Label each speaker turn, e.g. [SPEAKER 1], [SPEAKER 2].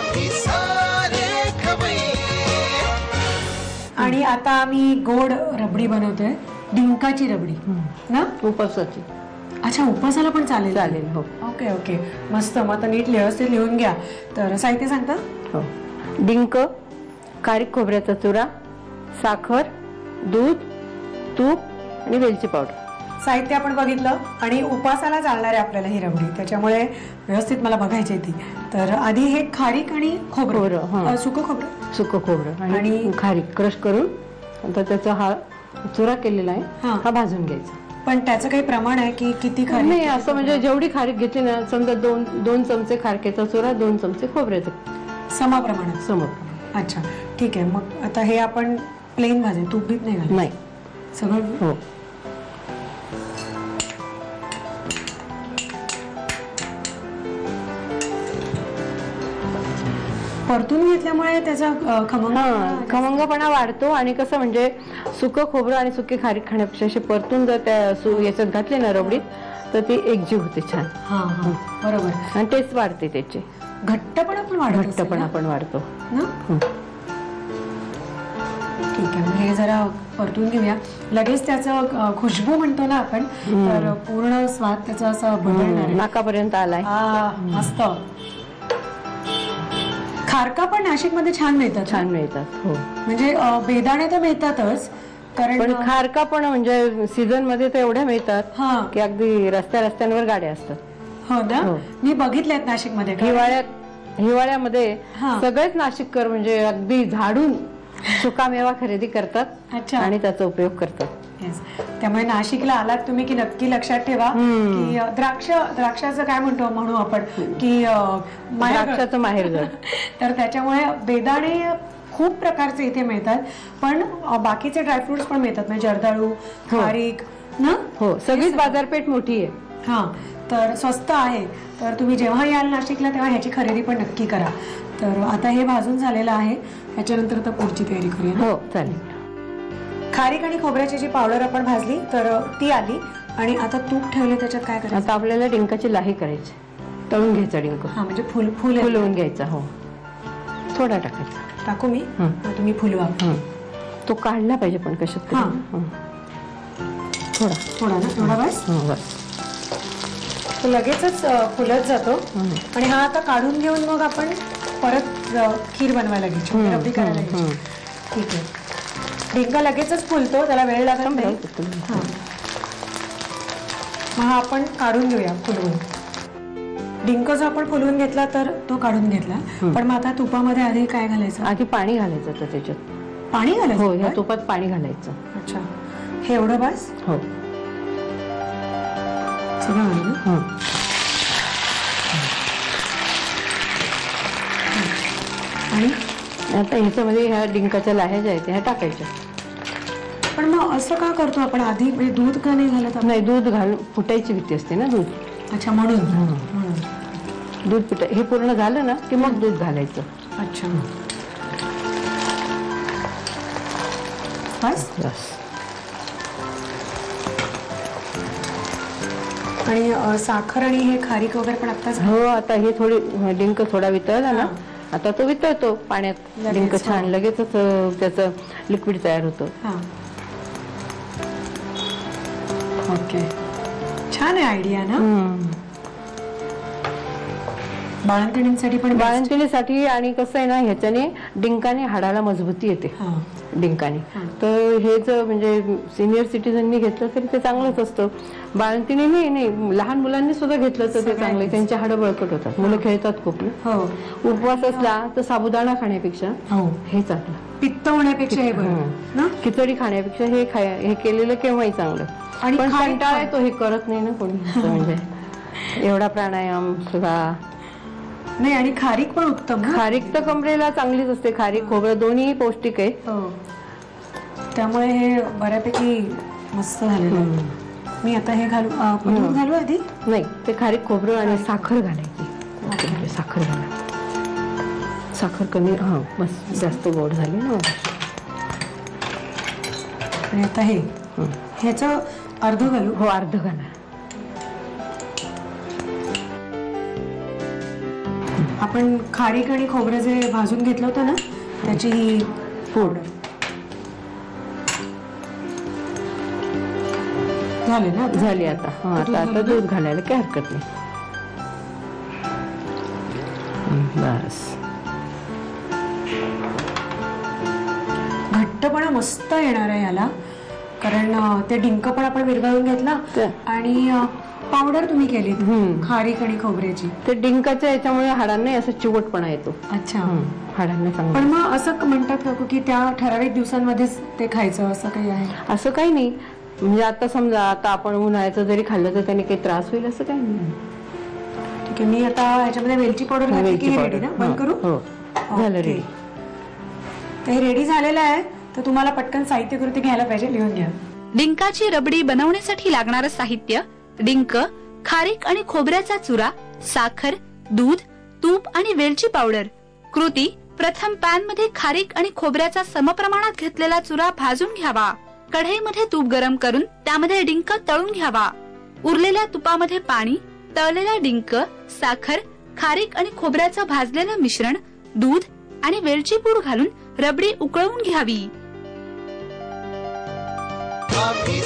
[SPEAKER 1] आम्ही सारे खवई.
[SPEAKER 2] आणि आता आम्ही गोड रबडी बनवतोय, डिंकाची रबडी ना,
[SPEAKER 3] उपासाची.
[SPEAKER 2] अच्छा, उपासाला पण चालेल?
[SPEAKER 3] चालेल, हो.
[SPEAKER 2] ओके ओके, मस्त. मग आता नीट व्यवस्थित लिहून घ्या. तर साहित्य सांगता?
[SPEAKER 3] हो. डिंक, खारीक खोबऱ्याचा चुरा, साखर, दूध, तूप आणि वेलची पावडर.
[SPEAKER 2] साहित्य आपण बघितलं. आणि उपासाला चालणार आहे आपल्याला ही रबडी, त्याच्यामुळे व्यवस्थित मला बघायची ती. तर आधी हे खारीक आणि खोबरं, सुकं खोबरं,
[SPEAKER 3] सुकं खोबरं आणि खारीक क्रश करून आता त्याचा हा चुरा केलेला आहे, हा भाजून घ्यायचा.
[SPEAKER 2] पण त्याचं काही प्रमाण आहे की किती खारीक?
[SPEAKER 3] नाही, असं म्हणजे जेवढी खारीक घेतली ना, समजा 2 चमचे खारकेचा चुरा, 2 चमचे खोबऱ्याचा,
[SPEAKER 2] समप्रमाणात.
[SPEAKER 3] समप्रमाणात.
[SPEAKER 2] अच्छा, ठीक आहे. मग आता हे आपण प्लेन भाजेल, तूप बीत नाही घालायचं?
[SPEAKER 3] नाही,
[SPEAKER 2] सगळं.
[SPEAKER 3] हो.
[SPEAKER 2] परतून घेतल्यामुळे त्याचा
[SPEAKER 3] खमंगपणा वाढतो. आणि कसं म्हणजे सुकं खोबरं आणि सुकी खारीक खाण्यापेक्षा असे परतून जर त्या याच्यात घातले ना रबडीत, तर ती एकजीव होते छान.
[SPEAKER 2] बरोबर.
[SPEAKER 3] आणि टेस्ट वाढते त्याची.
[SPEAKER 2] घट्टपणा
[SPEAKER 3] पण वाढतो
[SPEAKER 2] ना. ठीक आहे, मग हे जरा परतून घेऊया. लगेच त्याचं खुशबू म्हणतो ना आपण, तर पूर्ण स्वाद त्याचा असा बदलणार,
[SPEAKER 3] नाकापर्यंत आलाय.
[SPEAKER 2] मस्त. खारका पण नाशिकमध्ये छान मिळतात.
[SPEAKER 3] हो.
[SPEAKER 2] म्हणजे बेदाणे तर मिळतातच,
[SPEAKER 3] पण खारका पण म्हणजे सीझन मध्ये तर एवढ्या मिळतात की अगदी रस्त्यांवर गाड्या असतात.
[SPEAKER 2] हो ना, मी बघितल्यात नाशिकमध्ये.
[SPEAKER 3] हिवाळ्यामध्ये सगळेच नाशिककर म्हणजे अगदी झाडून सुकामेवा खरेदी करतात आणि त्याचा उपयोग करतात.
[SPEAKER 2] त्यामुळे नाशिकला आलात तुम्ही की नक्की लक्षात ठेवा की द्राक्षाचं काय म्हणू आपण की
[SPEAKER 3] द्राक्षाचं माहेरघर.
[SPEAKER 2] तर त्याच्यामुळे बेदाणे खूप प्रकारचे इथे मिळतात, पण बाकीचे ड्रायफ्रुट्स पण मिळतात, म्हणजे जर्दाळू, खारीक ना.
[SPEAKER 3] हो, सगळीच बाजारपेठ मोठी आहे.
[SPEAKER 2] हा, तर स्वस्त आहे. तर तुम्ही जेव्हा याल नाशिकला तेव्हा ह्याची खरेदी पण नक्की करा. तर आता हे भाजून झालेलं आहे, ह्याच्यानंतर आता पुढची तयारी करूया.
[SPEAKER 3] हो, चालेल.
[SPEAKER 2] खारीक आणि खोबऱ्याची जी पावडर आपण भाजली तर ती आली. आणि आता तूप ठेवले, त्याच्यात काय करायचं?
[SPEAKER 3] आता आपल्याला डिंकाची लाही करायची. तळून घ्यायचा डिंक.
[SPEAKER 2] म्हणजे फुलवून
[SPEAKER 3] घ्यायचा. हो, थोडा टाकायचा.
[SPEAKER 2] टाकू मी? तुम्ही फुलवा.
[SPEAKER 3] तो काढला पाहिजे पण कशात
[SPEAKER 2] थोडा ना, थोडा बस. तो लगेचच फुलत जातो. आणि हा आता काढून घेऊन मग आपण परत खीर बनवायला घ्यायची, रबडी करायला घ्यायची. ठीक आहे. डिंका लगेचच फुलतो, त्याला वेळ लागत नाही. मग हा आपण काढून घेऊया फुलवून. डिंक जो आपण फुलवून घेतला तर तो काढून घेतला. पण मग आता तुपामध्ये आधी काय घालायचं?
[SPEAKER 3] आधी पाणी घालायचं. तर त्याच्यात
[SPEAKER 2] पाणी घालायचं?
[SPEAKER 3] हो, या तुपात पाणी घालायचं.
[SPEAKER 2] अच्छा, हे एवढं बस?
[SPEAKER 3] हो,
[SPEAKER 2] सगळं घालून. आणि
[SPEAKER 3] आता ह्याच्यामध्ये ह्या डिंकाच्या लाह्या ज्या आहेत ह्या टाकायच्या.
[SPEAKER 2] पण मग असं का करतो आपण आधी? म्हणजे दूध का नाही घालत?
[SPEAKER 3] नाही, दूध घालून फुटायची भीती असते ना दूध.
[SPEAKER 2] अच्छा, म्हणून
[SPEAKER 3] दूध हे पूर्ण झालं ना की मग दूध घालायचं.
[SPEAKER 2] अच्छा, बस. आणि साखर आणि हे खारीक वगैरे पण आत्ताच?
[SPEAKER 3] हो, आता हे थोडी डिंक थोडा वितळला ना, आता तो वितळतो पाण्यात. डिंक छान लगेचच त्याचं लिक्विड तयार होतं.
[SPEAKER 2] ओके, छान आहे आयडिया ना. बाळंतिणींसाठी पण?
[SPEAKER 3] बाळंतिणीसाठी. आणि कसं आहे ना, ह्याच्याने डिंकाने हाडाला मजबूती येते. डिंकाने तर हेच म्हणजे सिनियर सिटीजननी घेतलं तरी ते चांगलंच असतं. बाळंतिणीने नाही, लहान मुलांनी सुद्धा घेतलं तर ते चांगलं. त्यांची हाडं बळकट होतात. मुलं खेळतात खूप ना. उपवास असला तर साबुदाणा खाण्यापेक्षा हे चांगलं. पित्त होण्यापेक्षा हे बरं. खिचडी खाण्यापेक्षा हे केलेलं केव्हाही चांगलं. आणि कंटाळा येतो, हे करत नाही ना कोणी. म्हणजे एवढा प्राणायाम सुद्धा
[SPEAKER 2] नाही. आणि खारीक पण उत्तम.
[SPEAKER 3] खारीक तर कमरेला चांगलीच असते. खारीक खोबरं दोन्ही पौष्टिक आहे.
[SPEAKER 2] त्यामुळे हे बऱ्यापैकी मस्त झालेलं. मी आता हे घालू आधी?
[SPEAKER 3] नाही, ते खारीक खोबरं आणि साखर घालायची. साखर घाला. साखर कमी. बस, जास्त गोड झाली ना.
[SPEAKER 2] आणि आता हे ह्याचं अर्ध घालू?
[SPEAKER 3] हो, अर्ध घाला.
[SPEAKER 2] आपण खारीक आणि खोबरं जे भाजून घेतलं होतं ना त्याची ही फोड झाले ना
[SPEAKER 3] झाली आता. हा, आता दूध घालायला काही हरकत नाही. बस.
[SPEAKER 2] घट्टपणा मस्त येणार आहे याला, कारण ते डिंक पण आपण विरघळून घेतला आणि पावडर तुम्ही केली खारीक आणि खोबऱ्याची.
[SPEAKER 3] ते डिंकाच्या याच्यामुळे हाडांना असं चिवटपणा येतो.
[SPEAKER 2] अच्छा.
[SPEAKER 3] हाडांना चांगलं.
[SPEAKER 2] पण मग असं म्हणतात का की त्या ठराविक दिवसांमध्येच ते खायचं असं काही आहे?
[SPEAKER 3] असं काही नाही. म्हणजे आता समजा आता आपण उन्हाळ्याचं जरी खाल्लं तर त्याने काही त्रास होईल असं काही नाही.
[SPEAKER 2] ठीक आहे. मी आता याच्यामध्ये वेलची पावडर घातली की रेडी ना? बंद करू?
[SPEAKER 3] हो, झालं रेडी.
[SPEAKER 2] हे रेडी झालेलं आहे. तर तुम्हाला पटकन साहित्य कृती घ्यायला पाहिजे, लिहून घ्या.
[SPEAKER 4] डिंकाची रबडी बनवण्यासाठी लागणारं साहित्य: डिंक, खारीक आणि खोबऱ्याचा चुरा, साखर, दूध, तूप आणि वेलची पावडर. कृती: प्रथम पॅन मध्ये खारीक आणि खोबऱ्याचा समप्रमाणात घेतलेला चुरा भाजून घ्यावा. कढईमध्ये तूप गरम करून त्यामध्ये डिंक तळून घ्यावा. उरलेल्या तुपामध्ये पाणी, तळलेला डिंक, साखर, खारीक आणि खोबऱ्याचं भाजलेलं मिश्रण, दूध आणि वेलची पूड घालून रबडी उकळवून घ्यावी.
[SPEAKER 1] आम्ही